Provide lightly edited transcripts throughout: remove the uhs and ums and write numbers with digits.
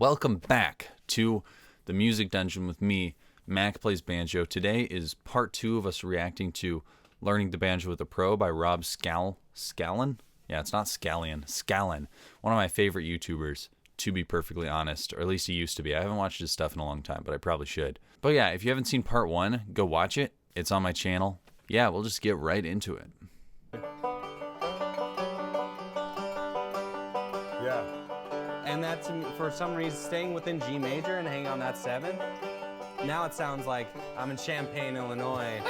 Welcome back to the Music Dungeon with me, Mac Plays Banjo. Today is part 2 of us reacting to Learning the Banjo with a Pro by Rob Scallon? Yeah, it's not Scallion. Scallon. One of my favorite YouTubers, to be perfectly honest, or at least he used to be. I haven't watched his stuff in a long time, but I probably should. But yeah, if you haven't seen part 1, go watch it. It's on my channel. Yeah, we'll just get right into it. Yeah. And that's, for some reason, staying within G major and hanging on that 7. Now it sounds like I'm in Champaign, Illinois.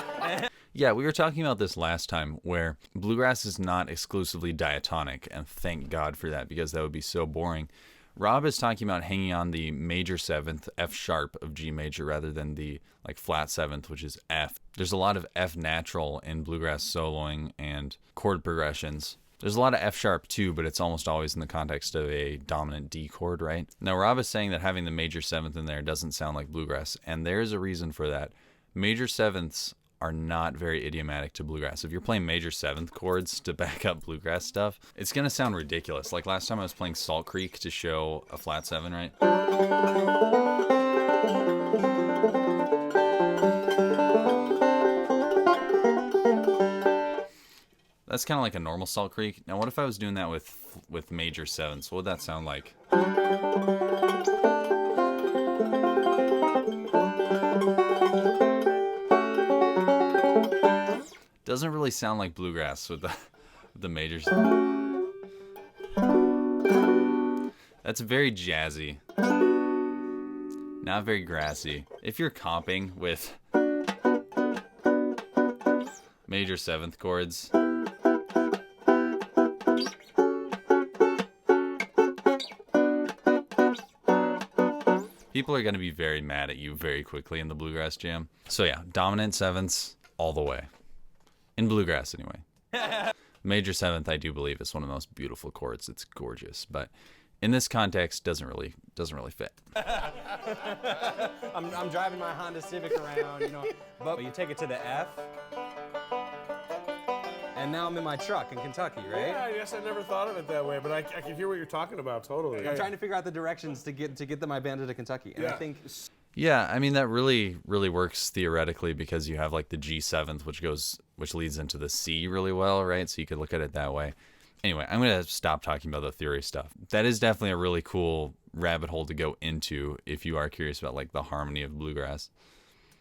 Yeah, we were talking about this last time, where bluegrass is not exclusively diatonic, and thank God for that, because that would be so boring. Rob is talking about hanging on the major 7th, F sharp of G major, rather than the flat 7th, which is F. There's a lot of F natural in bluegrass soloing and chord progressions. There's a lot of F sharp too, but it's almost always in the context of a dominant D chord, right? Now, Rob is saying that having the major 7th in there doesn't sound like bluegrass, and there's a reason for that. Major 7ths are not very idiomatic to bluegrass. If you're playing major 7th chords to back up bluegrass stuff, it's gonna sound ridiculous. Like last time I was playing Salt Creek to show a flat 7, right? That's kind of like a normal Salt Creek. Now, what if I was doing that with major 7s? What would that sound like? Doesn't really sound like bluegrass with the majors. That's very jazzy. Not very grassy. If you're comping with major 7th chords, people are going to be very mad at you very quickly in the bluegrass jam. So yeah, dominant 7ths all the way. In bluegrass, anyway. Major 7th, I do believe, is one of the most beautiful chords. It's gorgeous, but in this context, doesn't really fit. I'm driving my Honda Civic around, but you take it to the F, and now I'm in my truck in Kentucky, right? Yeah, I guess I never thought of it that way, but I can hear what you're talking about totally. I'm trying to figure out the directions to get my banjo to Kentucky, and I think. Yeah, I mean that really works theoretically, because you have the G7th, which leads into the C really well, right? So you could look at it that way. Anyway, I'm gonna stop talking about the theory stuff. That is definitely a really cool rabbit hole to go into if you are curious about the harmony of bluegrass.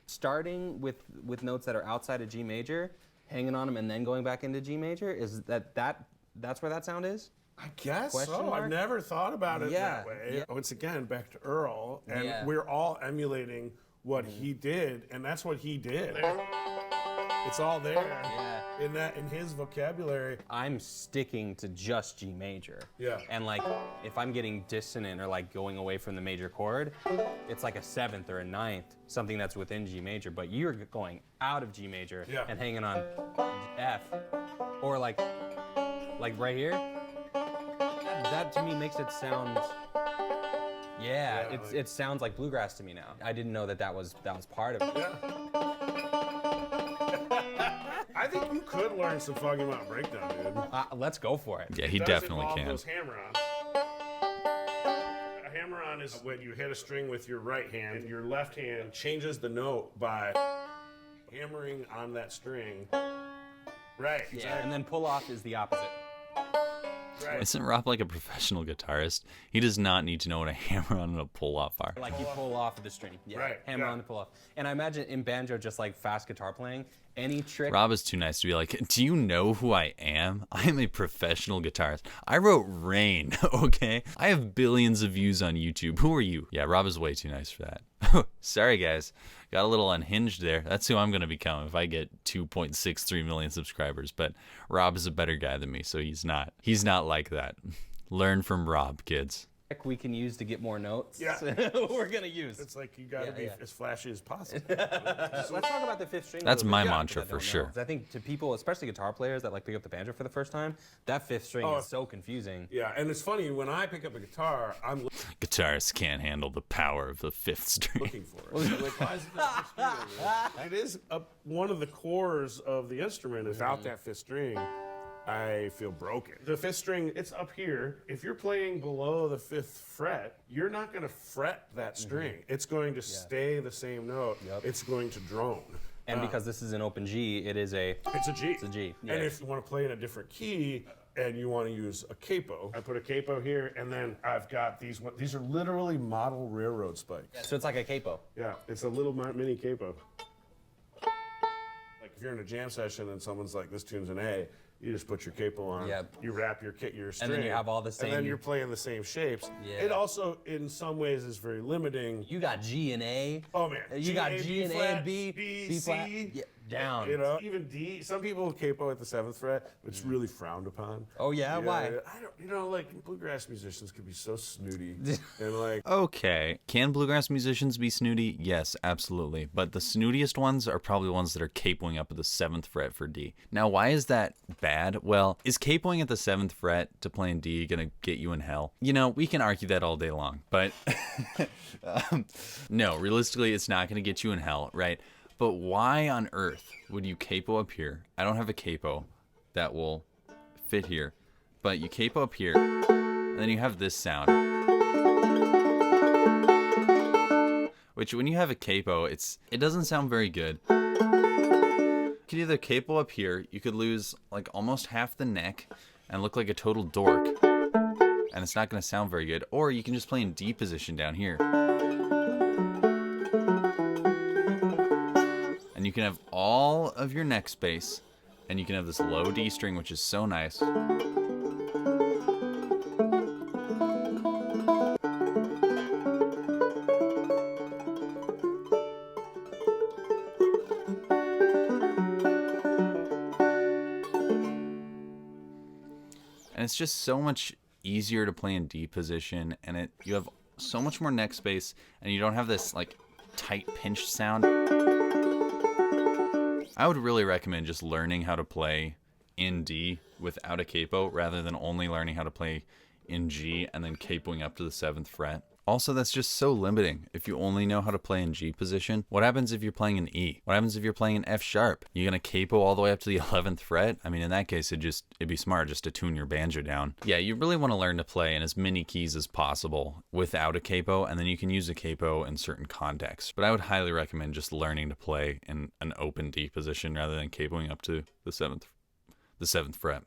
Starting with notes that are outside of G major, hanging on them, and then going back into G major, is that's where that sound is? I guess Question so. mark? I've never thought about it that way. Yeah. Once again, back to Earl, and we're all emulating what he did, and that's what he did. It's all there in his vocabulary. I'm sticking to just G major. Yeah. And if I'm getting dissonant or going away from the major chord, it's like a 7th or a 9th, something that's within G major, but you're going out of G major and hanging on F, or like right here. That to me makes it sound. It sounds like bluegrass to me now. I didn't know that was part of it. Yeah. I think you could learn some Foggy Mountain Breakdown, dude. Let's go for it. Yeah, he definitely can. Those hammer-ons. A hammer-on is when you hit a string with your right hand. Your left hand changes the note by hammering on that string. Right. Yeah, exactly. and then pull off is the opposite. Right. Isn't Rob like a professional guitarist? He does not need to know what a hammer-on and a pull-off are. You pull off the string. Yeah. Right, Hammer on to pull off. And I imagine in banjo, just fast guitar playing, any trick. Rob is too nice to be like, do you know who I am? I am a professional guitarist. I wrote Rain, okay? I have billions of views on YouTube. Who are you? Yeah, Rob is way too nice for that. Sorry, guys. Got a little unhinged there. That's who I'm going to become if I get 2.63 million subscribers. But Rob is a better guy than me, so he's not. He's not like that. Learn from Rob, kids. We can use to get more notes. Yeah. We're going to use. It's you got to be as flashy as possible. Let's talk about the 5th string. That's my mantra for sure. I think to people, especially guitar players that pick up the banjo for the first time, that 5th string is so confusing. Yeah, and it's funny, when I pick up a guitar, I'm Guitarists can't handle the power of the 5th string. looking for it. Why is it that 5th string? It is one of the cores of the instrument is out that 5th string. I feel broken. The 5th string, it's up here. If you're playing below the 5th fret, you're not going to fret that string. It's going to stay the same note. It's going to drone. And because this is an open G, it's a G. It's a G. Yeah. And if you want to play in a different key and you want to use a capo, I put a capo here, and then I've got these. These are literally model railroad spikes. Yeah, so it's like a capo. Yeah, it's a little mini capo. Like if you're in a jam session and someone's like, "This tune's an A," you just put your capo on. Yep. You wrap your string. And then you have all the same. And then you're playing the same shapes. Yeah. It also, in some ways, is very limiting. You got G and A. Oh man. You got G and A and B. B flat. C. Yeah, down. You know, even D. Some people capo at the 7th fret, which is really frowned upon. Oh yeah, why? I don't. You know, like bluegrass musicians could be so snooty and like. Okay. Can bluegrass musicians be snooty? Yes, absolutely. But the snootiest ones are probably the ones that are capoing up at the 7th fret for D. Now, why is that bad? Well, is capoing at the 7th fret to play in D gonna get you in hell? You know, we can argue that all day long, but no, realistically, it's not gonna get you in hell, right? But why on earth would you capo up here? I don't have a capo that will fit here, but you capo up here, and then you have this sound. Which, when you have a capo, it doesn't sound very good. You could either capo up here, you could lose like almost half the neck and look like a total dork, and it's not going to sound very good. Or you can just play in D position down here. And you can have all of your neck space, and you can have this low D string, which is so nice. And it's just so much easier to play in D position, and you have so much more neck space, and you don't have this like tight pinched sound. I would really recommend just learning how to play in D without a capo rather than only learning how to play in G and then capoing up to the 7th fret. Also, that's just so limiting. If you only know how to play in G position, what happens if you're playing in E? What happens if you're playing in F sharp? You're gonna capo all the way up to the 11th fret? I mean, in that case, it'd be smart just to tune your banjo down. Yeah, you really want to learn to play in as many keys as possible without a capo, and then you can use a capo in certain contexts. But I would highly recommend just learning to play in an open D position rather than capoing up to the 7th fret.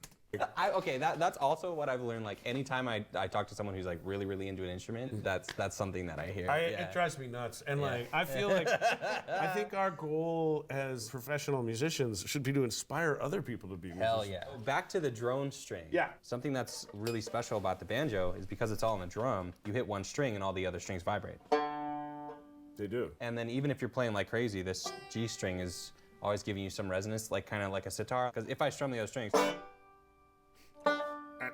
That's also what I've learned. Like anytime I talk to someone who's like really into an instrument, that's something that I hear. It drives me nuts, and like I feel like I think our goal as professional musicians should be to inspire other people to be musicians. Hell yeah! Back to the drone string. Yeah. Something that's really special about the banjo is because it's all in the drum. You hit one string and all the other strings vibrate. They do. And then even if you're playing like crazy, this G string is always giving you some resonance, like kind of like a sitar. Because if I strum the other strings.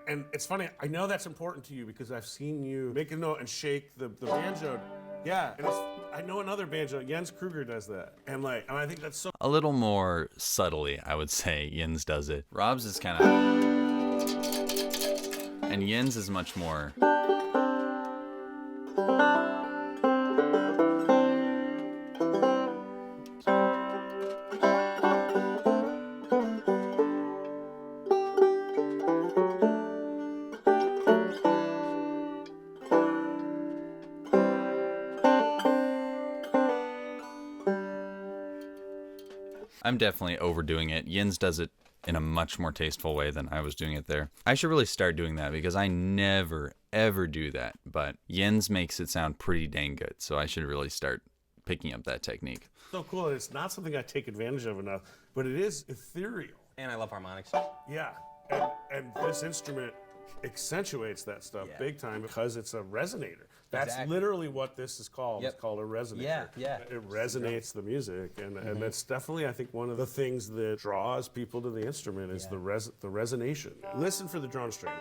And it's funny, I know that's important to you because I've seen you make a note and shake the banjo. Yeah, and I know another banjo, Jens Kruger does that. And I think that's so... A little more subtly, I would say, Jens does it. Rob's is kind of... And Jens is much more... I'm definitely overdoing it. Jens does it in a much more tasteful way than I was doing it there. I should really start doing that because I never, ever do that. But Jens makes it sound pretty dang good, so I should really start picking up that technique. So cool, and it's not something I take advantage of enough, but it is ethereal. And I love harmonics. Yeah, and this instrument accentuates that stuff big time because it's a resonator. That's literally what this is called. It's called a resonator. Yeah. It resonates the music, and that's definitely, I think, one of the things that draws people to the instrument is the resonation. Listen for the drone strings.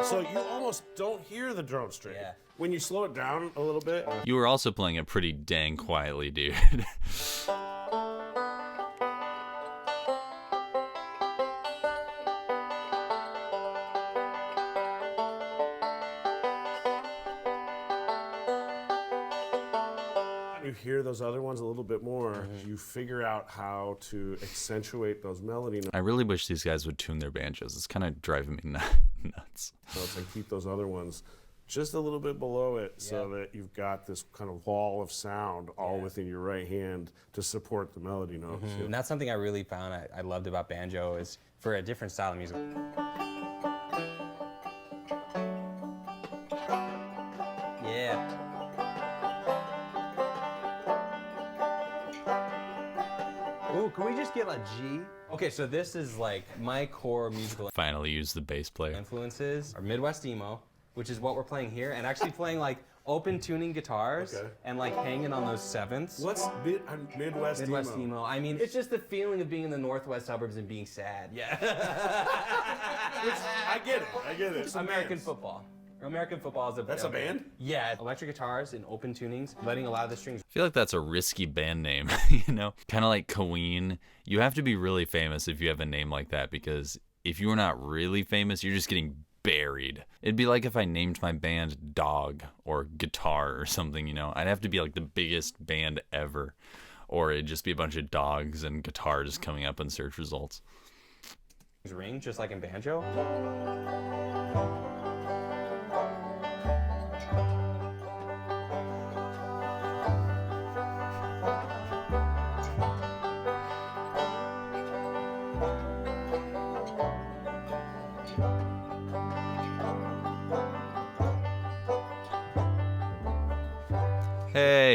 So you almost don't hear the drone string. Yeah. When you slow it down a little bit. You were also playing it pretty dang quietly, dude. You hear those other ones a little bit more. You figure out how to accentuate those melody notes. I really wish these guys would tune their banjos. It's kind of driving me nuts. So it's like keep those other ones just a little bit below it so that you've got this kind of wall of sound all within your right hand to support the melody notes. And that's something I really found I loved about banjo is for a different style of music. Yeah. Ooh, can we just get a G? Okay, so this is like my core musical Finally use the bass player. influences are Midwest emo, which is what we're playing here, and actually playing like open tuning guitars and like hanging on those sevenths. What's Midwest emo? I mean, it's just the feeling of being in the northwest suburbs and being sad. Yeah. I get it. It's American football. American football is a That's a band? Yeah, electric guitars and open tunings, letting a lot of the strings. I feel like that's a risky band name, you know? Kind of like Queen. You have to be really famous if you have a name like that, because if you're not really famous, you're just getting buried. It'd be like if I named my band Dog or Guitar or something, you know? I'd have to be like the biggest band ever, or it'd just be a bunch of dogs and guitars coming up in search results. Ring, just like in banjo.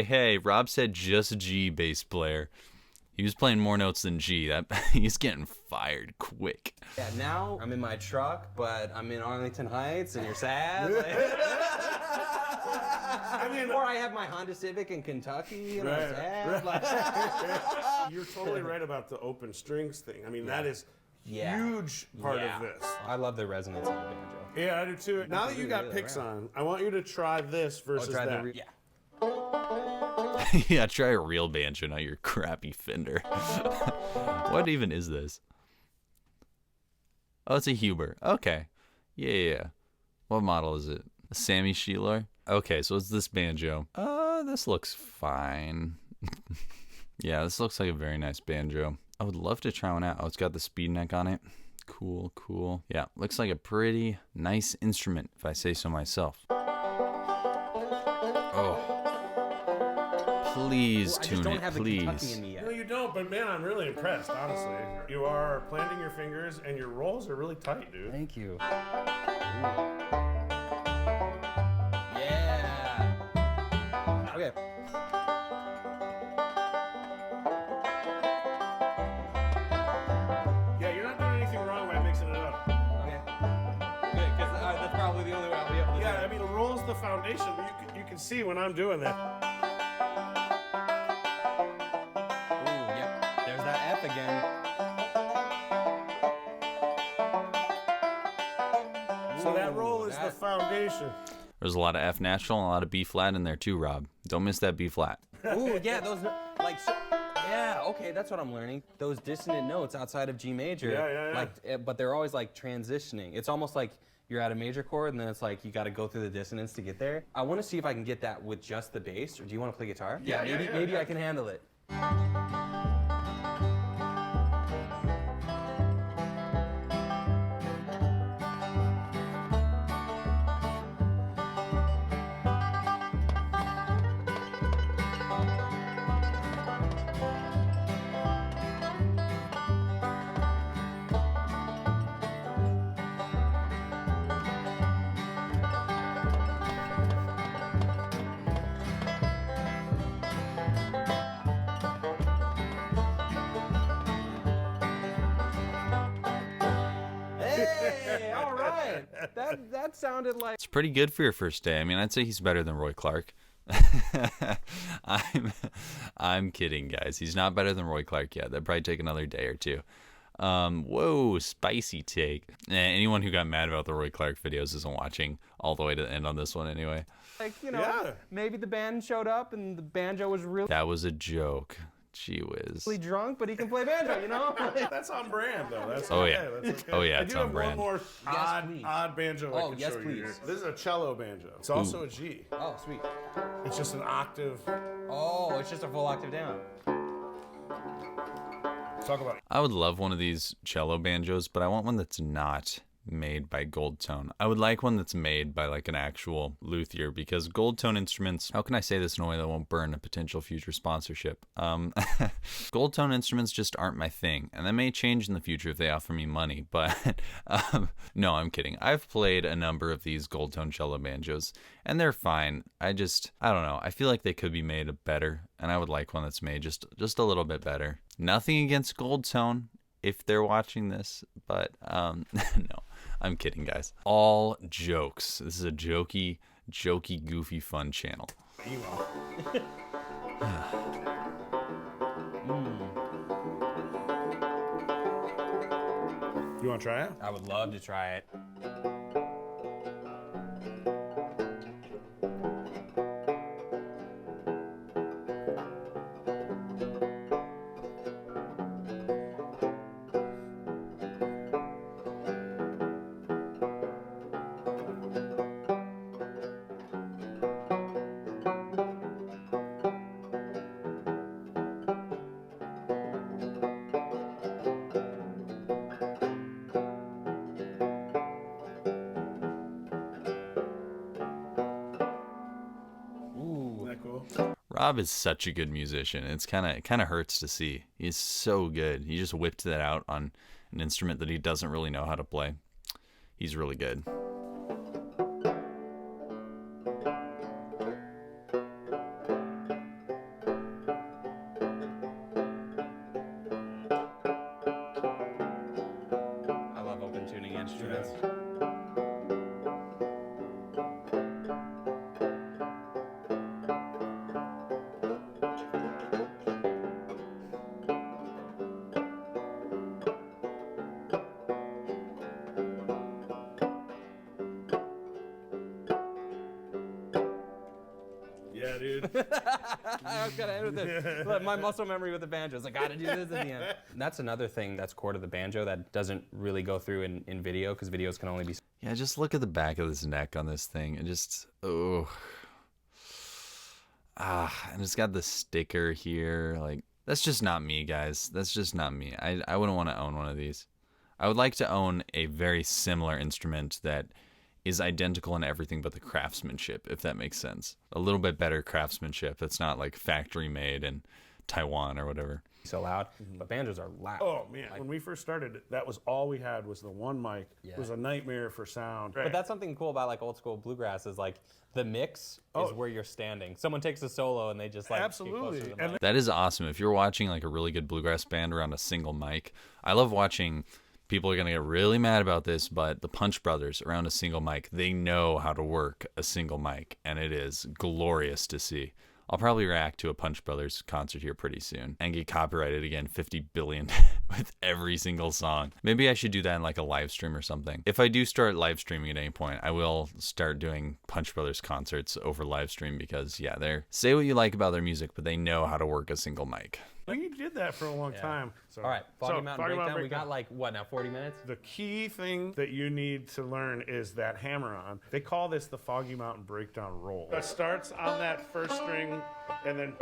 Hey, Rob said just G bass player. He was playing more notes than G. He's getting fired quick. Yeah, now I'm in my truck, but I'm in Arlington Heights, and you're sad. I mean, or I have my Honda Civic in Kentucky, and I'm sad. You're totally right about the open strings thing. I mean, that is huge part of this. I love the resonance of the banjo. Yeah, I do too. Now that you got picks on, I want you to try this versus that. Yeah, try a real banjo, not your crappy Fender. What even is this? Oh, it's a Huber. Okay. Yeah. What model is it? A Sammy Sheeler? Okay, so it's this banjo. This looks fine. Yeah, this looks like a very nice banjo. I would love to try one out. Oh, it's got the speed neck on it. Cool. Yeah, looks like a pretty nice instrument, if I say so myself. Oh. Please tune it, please. No, you don't, but man, I'm really impressed, honestly. You are planting your fingers, and your rolls are really tight, dude. Thank you. Yeah. Okay. Yeah, you're not doing anything wrong by mixing it up. Okay. Good, because that's probably the only way I'll be able to do it. Yeah, I mean, the roll's the foundation, but you can see when I'm doing that. Again. So that roll is the foundation. There's a lot of F natural and a lot of B flat in there too, Rob. Don't miss that B flat. Ooh, yeah, those okay, that's what I'm learning. Those dissonant notes outside of G major, like, but they're always like transitioning. It's almost like you're at a major chord, and then it's like you got to go through the dissonance to get there. I want to see if I can get that with just the bass, or do you want to play guitar? Maybe I can handle it. Hey, all right. That sounded like... It's pretty good for your first day. I mean, I'd say he's better than Roy Clark. I'm kidding, guys. He's not better than Roy Clark yet. That'd probably take another day or two. Whoa, spicy take. Anyone who got mad about the Roy Clark videos isn't watching all the way to the end on this one anyway. Like, maybe the band showed up and the banjo was really... That was a joke. Gee whiz. Really drunk, but he can play banjo, you know? That's on brand, though. That's Oh, okay. yeah. That's okay. Oh, yeah, I it's do on have brand. one more please. odd banjo I Oh, can yes, show you please. here. This is a cello banjo. It's also a G. Oh, sweet. It's just an octave. Oh, it's just a full octave down. Talk about I would love one of these cello banjos, but I want one that's not made by Gold Tone. I would like one that's made by like an actual luthier, because Gold Tone instruments, how can I say this in a way that won't burn a potential future sponsorship? Gold Tone instruments just aren't my thing, and that may change in the future if they offer me money, but no, I'm kidding. I've played a number of these Gold Tone cello banjos, and they're fine. I don't know. I feel like they could be made better, and I would like one that's made just a little bit better. Nothing against Gold Tone if they're watching this, but no, I'm kidding, guys. All jokes. This is a jokey, goofy, fun channel. You want to try it? I would love to try it. Isn't that cool? Rob is such a good musician. It kind of hurts to see. He's so good. He just whipped that out on an instrument that he doesn't really know how to play. He's really good. I love open tuning instruments. Yeah, dude. I was gonna end with this. But my muscle memory with the banjo is I gotta do this at the end. That's another thing that's core to the banjo that doesn't really go through in video, because videos can only be. Yeah, just look at the back of this neck on this thing. And just, and it's got the sticker here. Like, that's just not me, guys. That's just not me. I wouldn't want to own one of these. I would like to own a very similar instrument that is identical in everything but the craftsmanship, if that makes sense. A little bit better craftsmanship that's not like factory made in Taiwan or whatever. So loud, but banjos are loud. Oh man, when we first started, that was all we had was the one mic. It was a nightmare for sound. But that's something cool about like old school bluegrass is like the mix is where you're standing. Someone takes a solo and they just like Absolutely. Get closer to the mic. That is awesome. If you're watching like a really good bluegrass band around a single mic, I love watching. People are going to get really mad about this, but the Punch Brothers around a single mic, they know how to work a single mic, and it is glorious to see. I'll probably react to a Punch Brothers concert here pretty soon and get copyrighted again 50 billion with every single song. Maybe I should do that in like a live stream or something. If I do start live streaming at any point, I will start doing Punch Brothers concerts over live stream, because yeah, they're say what you like about their music, but they know how to work a single mic. We did that for a long time. So, All right, Foggy Mountain Foggy Breakdown. We got like, what now, 40 minutes? The key thing that you need to learn is that hammer-on. They call this the Foggy Mountain Breakdown roll. It starts on that first string, and then...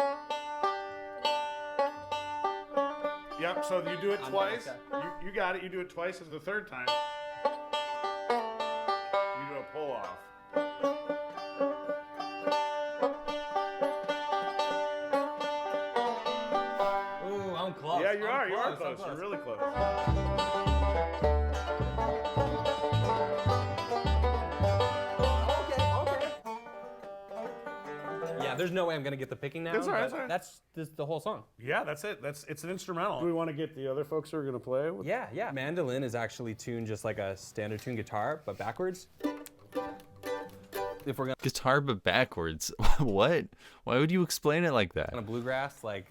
Yep, so you do it twice. You got it. You do it twice. As the third time, you do a pull-off. Ooh, I'm close. Yeah, you are. You are I'm close. You're really close. Yeah, there's no way I'm gonna get the picking now. That's all right, but that's all That's the whole song. Yeah, that's it. It's an instrumental. Do we want to get the other folks who are going to play? Yeah. Mandolin is actually tuned just like a standard tune guitar, but backwards. If we're gonna Guitar but backwards. What? Why would you explain it like that? bluegrass, like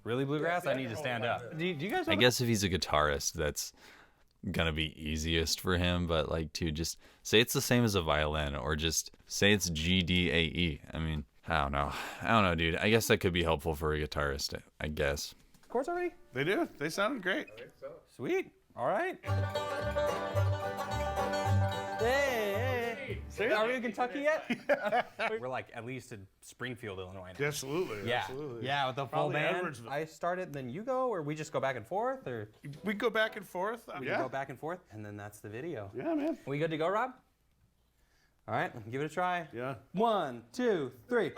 really bluegrass, I need to stand up. Do you guys? I guess if he's a guitarist, that's gonna be easiest for him, but like, dude, just say it's the same as a violin, or just say it's G, D, A, E. I mean, I don't know, dude. I guess that could be helpful for a guitarist, I guess. chords already? They do. They sounded great. I think so. Sweet. All right. Hey. Are we in Kentucky yet? We're like at least in Springfield, Illinois now. Absolutely. Yeah. Absolutely. Yeah, with the full Probably band. Edwardsville. I started, then you go, or we just go back and forth, or We go back and forth. we Yeah. go back and forth, and then that's the video. Yeah, man. We good to go, Rob? All right, give it a try. Yeah. 1, 2, 3.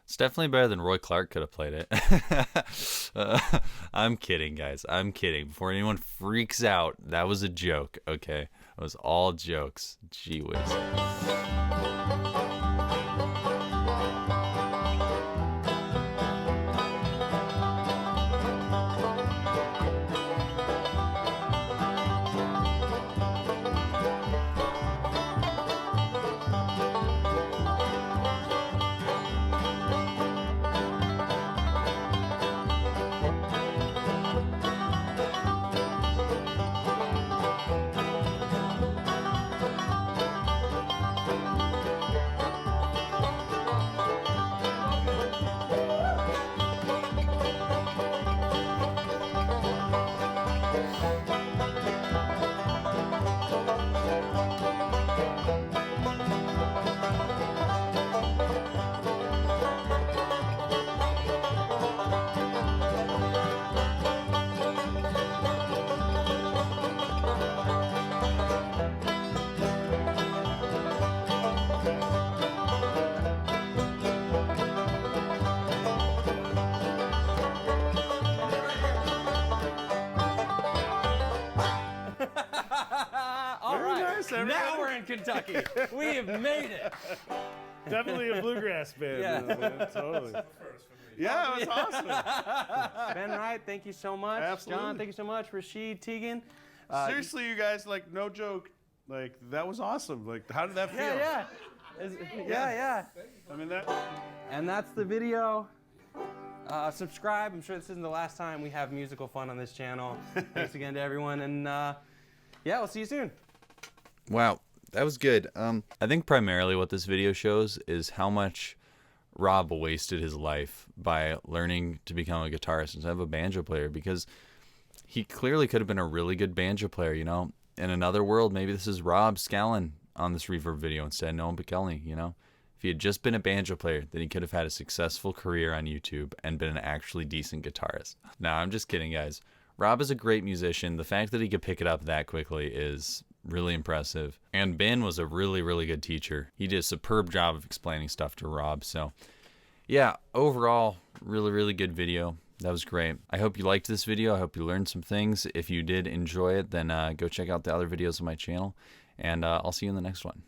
It's definitely better than Roy Clark could have played it. I'm kidding, guys. I'm kidding. Before anyone freaks out, that was a joke, okay? It was all jokes. Gee whiz. All right, nice, everybody. now we're in Kentucky. We have made it. Definitely a bluegrass band. Yeah. Totally. Yeah, it was awesome. Ben Wright, thank you so much. Absolutely. John, thank you so much. Rashid, Tegan. Seriously, you guys, like, no joke. Like, that was awesome. Like, how did that feel? Yeah. Yeah. I mean, that. And that's the video. Subscribe. I'm sure this isn't the last time we have musical fun on this channel. Thanks again to everyone. And yeah, we'll see you soon. Wow, that was good. I think primarily what this video shows is how much Rob wasted his life by learning to become a guitarist instead of a banjo player, because he clearly could have been a really good banjo player, you know? In another world, maybe this is Rob Scallon on this Reverb video instead of Noah Pikelny, you know? If he had just been a banjo player, then he could have had a successful career on YouTube and been an actually decent guitarist. No, I'm just kidding, guys. Rob is a great musician. The fact that he could pick it up that quickly is really impressive. And Ben was a really, really good teacher. He did a superb job of explaining stuff to Rob. So, yeah, overall, really, really good video. That was great. I hope you liked this video. I hope you learned some things. If you did enjoy it, then go check out the other videos on my channel. And I'll see you in the next one.